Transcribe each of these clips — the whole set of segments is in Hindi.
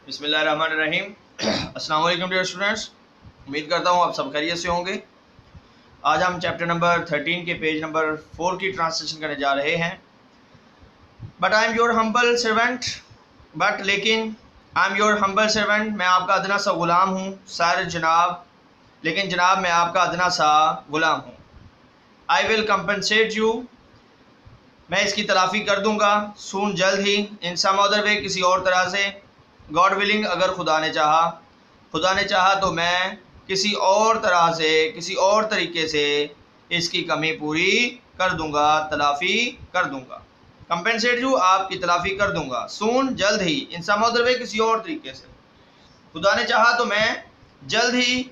बिस्मिल्लाहिर्रहमानिर्रहीम। अस्सलाम वालेकुम डियर स्टूडेंट्स, उम्मीद करता हूँ आप सब खैरियत से होंगे। आज हम चैप्टर नंबर 13 के पेज नंबर 4 की ट्रांसलेशन करने जा रहे हैं। But I am your humble servant, लेकिन I am your humble servant, मैं आपका अदना सा ग़ुलाम हूँ। सर जनाब, लेकिन जनाब मैं आपका अदना सा ग़ुलाम हूँ। आई विल कंपनसेट यू, मैं इसकी तलाफ़ी कर दूँगा। सून, जल्द ही। इन सम अदर वे, किसी और तरह से। गॉड विलिंग, अगर खुदा ने चाहा तो मैं किसी और तरह से, किसी और तरीके से इसकी कमी पूरी कर दूंगा, तलाफ़ी कर दूंगा। कंपेंसेट यू, आपकी तलाफ़ी कर दूंगा। सून, जल्द ही। इन सम अदर वे, किसी और तरीके से। खुदा ने चाहा तो मैं जल्द ही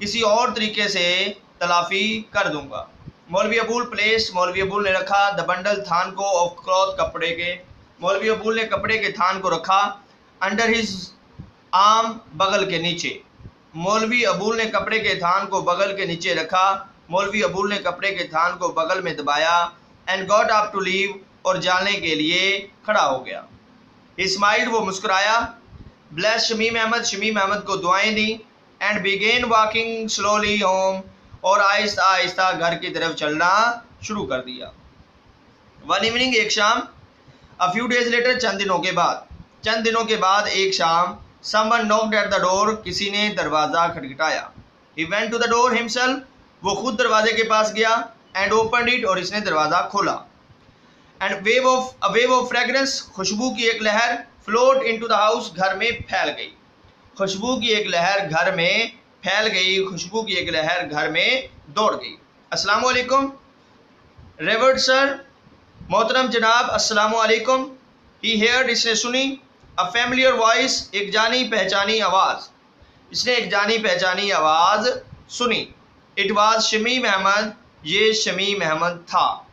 किसी और तरीके से तलाफ़ी कर दूंगा। मौलवी अबूल प्लेस्ड, मौलवी अबूल ने रखा। द बंडल, थान को। ऑफ क्लॉथ, कपड़े के। मौलवी अबूल ने कपड़े के थान को रखा। अंडर हिज आर्म, बगल के नीचे। मौलवी अबूल ने कपड़े के थान को बगल के नीचे रखा। मौलवी अबूल ने कपड़े के थान को बगल में दबाया। And got up to leave, और जाने के लिए खड़ा हो गया। ही स्माइल्ड, वो मुस्कुराया। ब्लेस शमीम अहमद, शमीम अहमद को दुआएं दी। And began walking slowly home, और आहिस्ता आहिस्ता घर की तरफ चलना शुरू कर दिया। वन इवनिंग, एक शाम। अ फ्यू डेज लेटर, चंद दिनों के बाद एक शाम। Someone knocked at the door, किसी ने दरवाज़ा खटखटाया। He went to the door himself, वो खुद दरवाजे के पास गया। एंड ओपनड इट, और इसने दरवाज़ा खोला। And a wave of fragrance, खुशबू की एक लहर। फ्लोट इनटू द हाउस, घर में फैल गई। खुशबू की एक लहर घर में फैल गई, खुशबू की एक लहर घर में दौड़ गई। अस्सलाम वालेकुम। रेवर्ड सर, मोहतरम जनाब, अस्सलाम वालेकुम। ही हेयर्ड, इसने सुनी। अ फैमिलियर वॉइस, एक जानी पहचानी आवाज़। इसने एक जानी पहचानी आवाज़ सुनी। इट वाज शमीम अहमद, ये शमीम अहमद था।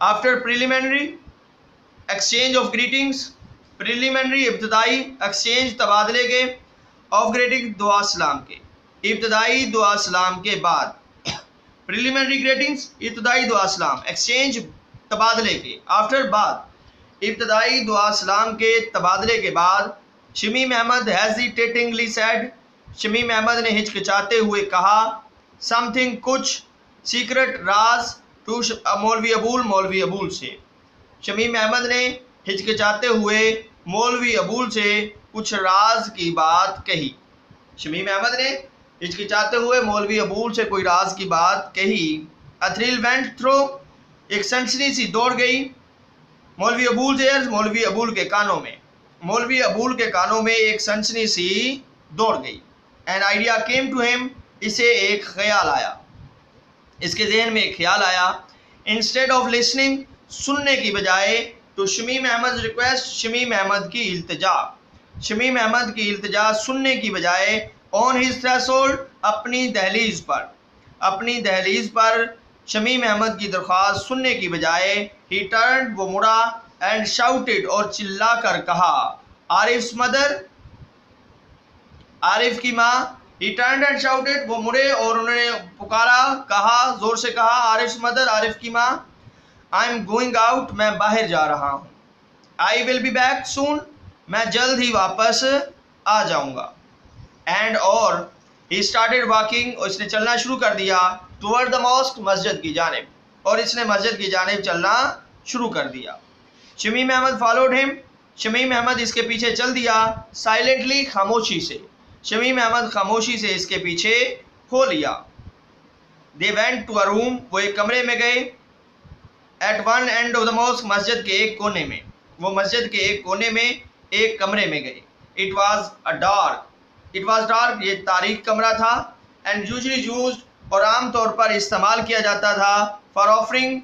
After preliminary exchange of greetings, preliminary इब्तदाई, एक्सचेंज तबादले के, ऑफ ग्रीटिंग दुआ सलाम के, इब्तदाई दुआ सलाम के बाद। प्रिलिमिनरी ग्रीटिंग्स, इब्तदाई दुआ सलाम। एक्सचेंज, तबादले के। आफ्टर, बाद। इब्तदाई दुआ सलाम के तबादले के बाद। शमीम अहमद हेजिटेटिंगली सेड, शमीम अहमद ने हिचकिचाते हुए कहा। समथिंग, कुछ। Secret, Raj. टू मौलवी अबूल से। शमीम अहमद ने हिचकिचाते हुए मौलवी अबूल से कुछ राज की बात कही। शमीम अहमद ने हिचकिचाते हुए मौलवी अबूल से कोई राज की बात कही। अ थ्रिल वेंट थ्रू, एक सनसनी सी दौड़ गई। मौलवी अबूल एयर्स, मौलवी अबूल के कानों में। मौलवी अबूल के कानों में एक सनसनी सी दौड़ गई। An idea came to him, इसे एक ख्याल आया, इसके जहन में एक ख्याल आया। इंस्टेड ऑफ लिसनिंग, सुनने की बजाय। टू शमीम अहमद रिक्वेस्ट, शमीम अहमद की इल्तिजा। शमीम अहमद की इल्तिजा सुनने की बजाय। ऑन हिज थ्रेशोल्ड, अपनी दहलीज पर शमीम अहमद की दरख्वास्त सुनने की बजाय। ही टर्न्ड, वो मुड़ा। एंड शाउटेड, और चिल्ला कर कहा। आरिफ्स मदर, आरिफ की माँ। ही टर्न्ड एंड शाउटेड, वो मुड़े और उन्होंने पुकारा, कहा, जोर से कहा। आरिफ्स मदर, आरिफ की माँ। आई एम गोइंग आउट, मैं बाहर जा रहा हूँ। I will be back soon, मैं जल्द ही वापस आ जाऊँगा। एंड, और। ही स्टार्टेड वॉकिंग, और इसने चलना शुरू कर दिया। टुवर्ड द मॉस्क, मस्जिद की जानिब, और इसने मस्जिद की जानिब चलना शुरू कर दिया। शमीम अहमद फॉलोड हिम, शमीम अहमद इसके पीछे चल दिया। साइलेंटली, खामोशी से। शमीम अहमद खामोशी से इसके पीछे हो लिया। They went to a room, वो एक कमरे में गए। At one end of the mosque, मस्जिद के एक कोने में। वो मस्जिद के एक कोने में एक कमरे में गए। इट वॉज डार्क, ये तारीक कमरा था। एंड यूजली यूज्ड, और आमतौर पर इस्तेमाल किया जाता था। फॉर ऑफरिंग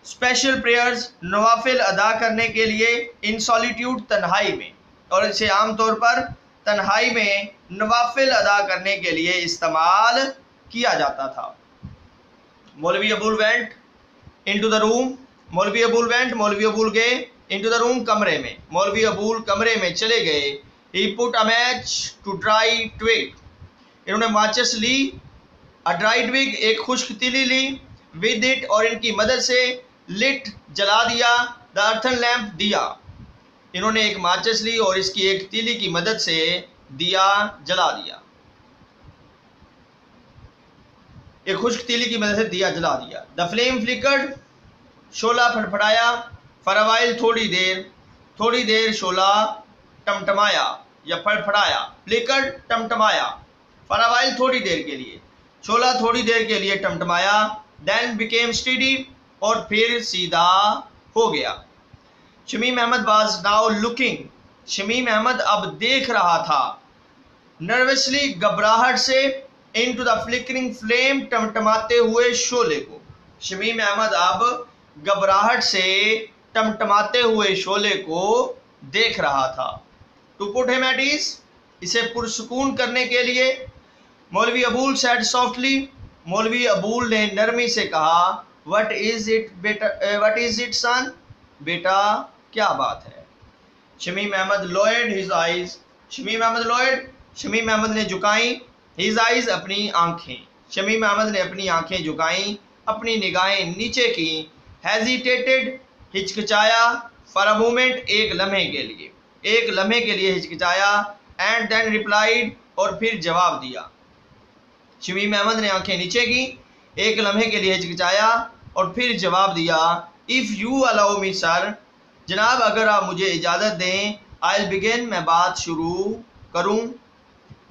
स्पेशल प्रेयर्स, नवाफिल अदा करने के लिए। इन सॉलिट्यूड, तन्हाई में, और इसे आमतौर पर तन्हाई में नवाफिल अदा करने के लिए इस्तेमाल किया जाता था। मौलवी Abul went into the room, मौलवी अबूल गए। इनटू द रूम, कमरे में। मौलवी अबूल कमरे में चले गए। He put a match to dry twig, इन्होंने माचिस ली। अ ड्राई ट्विग, एक खुश्क तिली ली। विद इट, और इनकी मदद से। लिट, जला दिया। द अर्थन लैम्प, दिया। इन्होंने एक माचिस ली और इसकी एक तीली की मदद से दिया जला दिया, एक खुश्क तीली की मदद से दिया जला दिया। द फ्लेम फ्लिकर्ड, शोला फड़फड़ाया। फॉर अ वाइल, थोड़ी देर शोला टमटमाया या फड़फड़ाया। फ्लिकर्ड, टमटमाया। फॉर अ वाइल, थोड़ी देर के लिए। शोला थोड़ी देर के लिए टमटमाया। देन बिकेम स्टेडी, और फिर सीधा हो गया। Shamim Ahmed was now looking, Shamim Ahmed अब देख रहा था, नर्वसली, घबराहट से, इनटू द फ्लिकरिंग फ्लेम, टमटमाते हुए शोले को। शमीम अहमद अब घबराहट से टमटमाते हुए शोले को देख रहा था। To put him at ease, इसे पुरसुकून करने के लिए। मौलवी अबूल सेड सॉफ्टली, मौलवी अबूल ने नरमी से कहा, व्हाट इज इट बेटा, व्हाट इज इट सन, बेटा क्या बात है। Shamim Ahmed lowered his eyes, Shamim Ahmed ने झुकाई, हिज आइज, अपनी आंखें। शमीम अहमद ने अपनी आंखें झुकाई, अपनी निगाहें नीचे की। हेजिटेटेड, हिचकिचाया। फॉर अ मोमेंट, एक लम्हे के लिए हिचकिचाया। एंड देन रिप्लाइड, और फिर जवाब दिया। शमीम अहमद ने आंखें नीचे की, एक लम्हे के लिए हिचकिचाया और फिर जवाब दिया। If you allow me sir, जनाब अगर आप मुझे इजाज़त दें। आई विल बिगिन, मैं बात शुरू करूं।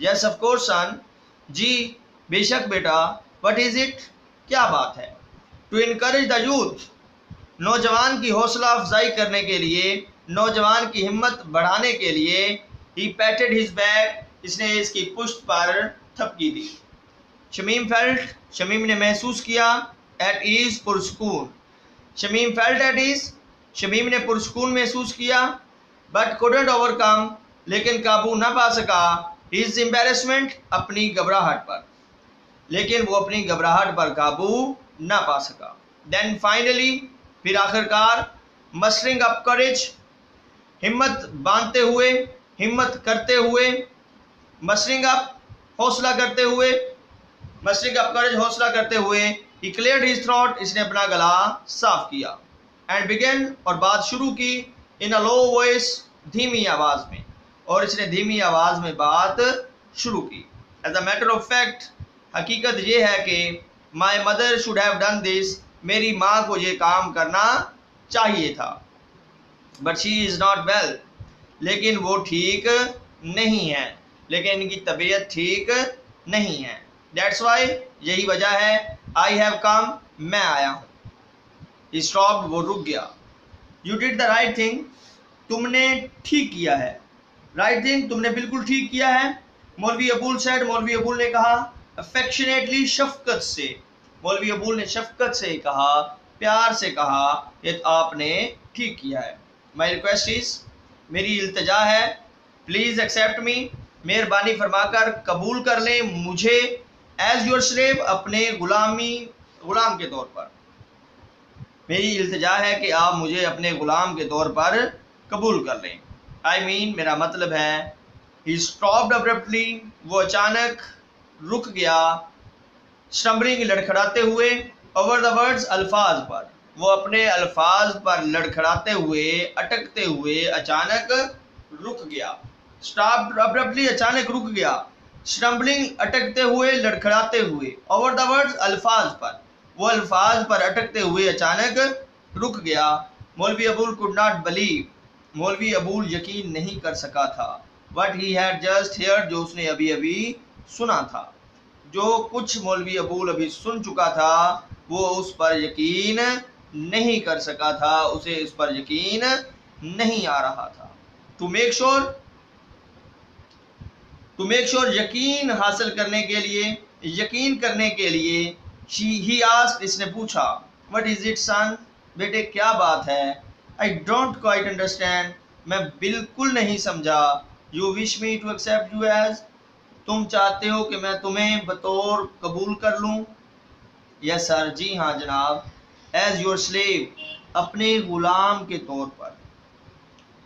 यस ऑफ कोर्स सन, जी बेशक बेटा। व्हाट इज़ इट, क्या बात है। टू इनकरेज द यूथ, नौजवान की हौसला अफजाई करने के लिए, नौजवान की हिम्मत बढ़ाने के लिए। ही पैटेड हिज बैक, इसने इसकी पुश्त पर थपकी दी। शमीम फेल्ट, शमीम ने महसूस किया। एट ईज, पुरसकून। Shamim felt at ease, Shamim ने पुरसकून महसूस किया। बट कुडंट ओवरकम, लेकिन काबू न पा सका। हिज एम्बेरसमेंट, अपनी घबराहट पर, लेकिन वो अपनी घबराहट पर काबू न पा सका। देन फाइनली, फिर आखिरकार। मस्टरिंग अप करेज, हिम्मत बांधते हुए, हिम्मत करते हुए। मस्टरिंग अप, हौसला करते हुए, मस्टरिंग अप करेज, हौसला करते हुए। ही क्लियर्ड हिज थ्रोट, इसने अपना गला साफ किया। एंड बिगन, और बात शुरू की। इन अ लो वॉइस, धीमी आवाज में, और इसने धीमी आवाज में बात शुरू की। As a matter of fact, हकीकत ये है कि my mother should have done this, मेरी माँ को ये काम करना चाहिए था। But she is not well, लेकिन वो ठीक नहीं है, लेकिन इनकी तबीयत ठीक नहीं है। दैट्स वाई, यही वजह है। आई हैव कम, मैं आया हूँ। ही स्टॉप्ड, वो रुक गया। You did the right thing, तुमने ठीक किया है। राइट थिंग, तुमने बिल्कुल ठीक किया है। मौलवी अबूल सेड, मौलवी अबूल ने कहा। अफेक्शनेटली, शफकत से, मौलवी अबूल ने शफकत से कहा, प्यार से कहा, कि आपने ठीक किया है। माई रिक्वेस्ट इज, मेरी इल्तजा है। प्लीज़ एक्सेप्ट मी, मेहरबानी फरमाकर कबूल कर लें मुझे। एज योर स्लेव, अपने गुलाम के तौर पर। मेरी इल्तजा है कि आप मुझे अपने गुलाम के तौर पर कबूल कर लें। आई मीन, मेरा मतलब है। ही स्टॉप्ड अब्रप्टली, वो अचानक रुक गया। स्टम्बलिंग, लड़खड़ाते हुए। ओवर द वर्ड्स, अल्फाज पर, वो अपने अल्फाज पर लड़खड़ाते हुए, अटकते हुए अचानक रुक गया। स्टॉप्ड अब्रप्टली, अचानक रुक गया। स्टम्बलिंग, अटकते हुए, लड़खड़ाते हुए। ओवर द वर्ड्स, अल्फाज पर, वो अल्फाज पर अटकते हुए अचानक रुक गया। मौलवी अबूल कुड नॉट बिलीव, मौलवी अबूल यकीन नहीं कर सका था। What he had just heard, जो उसने अभी अभी सुना था। जो कुछ मौलवी अबूल अभी सुन चुका था, वो उस पर यकीन नहीं कर सका था, उसे उस पर यकीन नहीं आ रहा था। टू मेक श्योर, यकीन हासिल करने के लिए, यकीन करने के लिए। ही आस्क्ड, इसने पूछा। व्हाट इज इट सन, बेटे क्या बात है। आई डोंट क्वाइट अंडरस्टैंड, मैं बिल्कुल नहीं समझा। You wish me to accept you as, तुम चाहते हो कि मैं तुम्हें बतौर कबूल कर लूँ। यस सर, जी हाँ जनाब। एज योर स्लेव, अपने गुलाम के तौर पर,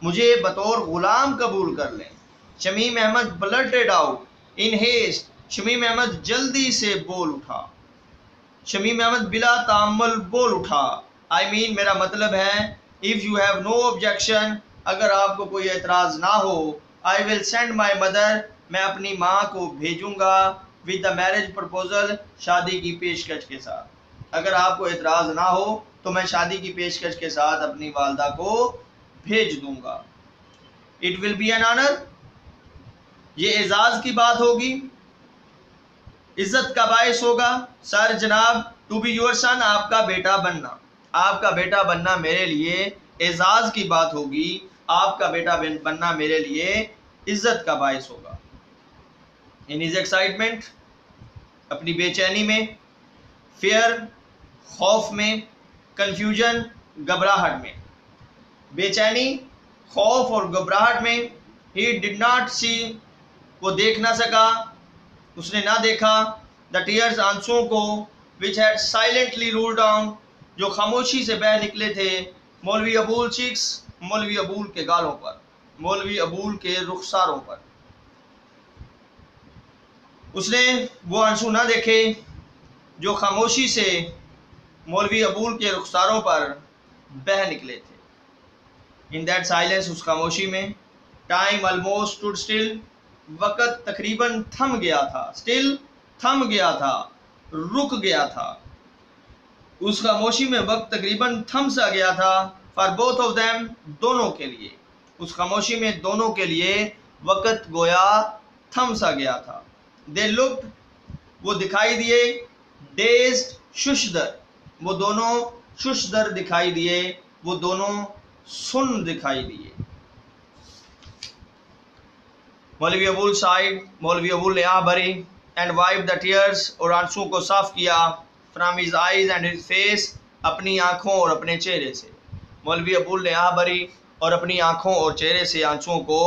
मुझे बतौर गुलाम कबूल कर लें। Shamim Ahmed blurted out in haste, Shamim Ahmed जल्दी से बोल उठा। शमीम अहमद बिला ताम्मुल बोल उठा। आई मीन, मेरा मतलब है। If you have no objection, अगर आपको कोई एतराज़ ना हो, I will send my mother, मैं अपनी माँ को भेजूंगा विद द मैरिज प्रपोजल, शादी की पेशकश के साथ। अगर आपको एतराज़ ना हो तो मैं शादी की पेशकश के साथ अपनी वालदा को भेज दूंगा। It will be an honour, ये एजाज की बात होगी, इज्जत का बायस होगा। सर जनाब, टू बी योर सन, आपका बेटा बनना, आपका बेटा बनना मेरे लिए एजाज की बात होगी, आपका बेटा बनना मेरे लिए इज्जत का बायस होगा। इन हिज एक्साइटमेंट, अपनी बेचैनी में, फियर खौफ में, कंफ्यूजन घबराहट में, बेचैनी खौफ और घबराहट में, ही डिड नॉट सी, वो देख ना सका, उसने ना देखा, द टीयर्स, आंसुओं को, which had silently rule down, जो खामोशी से बह निकले थे, मौलवी अबूल चीक्स, मौलवी अबूल के गालों पर, मौलवी अबूल के रुखसारों पर। उसने वो आंसू ना देखे जो खामोशी से मौलवी अबूल के रुखसारों पर बह निकले थे। इन दैट साइलेंस, उस खामोशी में, टाइम ऑलमोस्ट स्टूड स्टिल, वक़्त तकरीबन थम गया था, स्टिल थम गया था, रुक गया था। उस खामोशी में वक्त तकरीबन थम सा गया था, फॉर बोथ ऑफ देम, दोनों के लिए। उस खामोशी में दोनों के लिए वक्त गोया थम सा गया था। दे लुक्ड, वो दिखाई दिए, डेज्ड, शुशदर, वो दोनों शुशदर दिखाई दिए, वो दोनों सुन दिखाई दिए। मौलवी अबूल साइड, मौलवी अबूल ने आह भरी, एंड वाइप द टीयर्स, और आंसुओं को साफ किया, from his eyes and his face, अपनी आंखों और अपने चेहरे से। मौलवी अबूल ने आह भरी और अपनी आंखों और चेहरे से आंसुओं को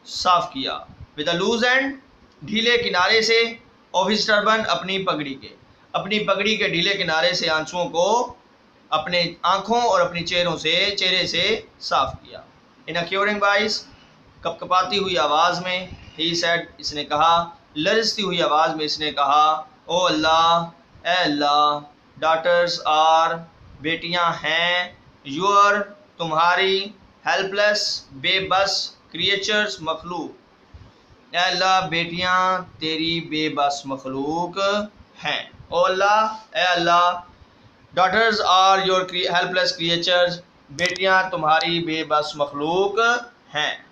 साफ किया, विद अ लूज एंड, ढीले किनारे से, ऑफ हिज टर्बन, अपनी पगड़ी के, अपनी पगड़ी के ढीले किनारे से आंसुओं को अपने आंखों और अपनी चेहरे से साफ किया। इन अ क्योरिंग वॉइस, कपकपाती हुई आवाज़ में, ही सेड, इसने कहा, लरजती हुई आवाज़ में इसने कहा, ओ अल्लाह, ए अल्लाह, डॉटर्स आर, बेटियां हैं, यूर, तुम्हारी, हेल्पलेस, बेबस, क्रिएचर्स, मखलूक, ए अल्लाह, बेटियां तेरी बेबस मखलूक हैं। ओ अल्लाह, ए Allah, daughters are your helpless creatures, बेटियां तुम्हारी बेबस मखलूक हैं।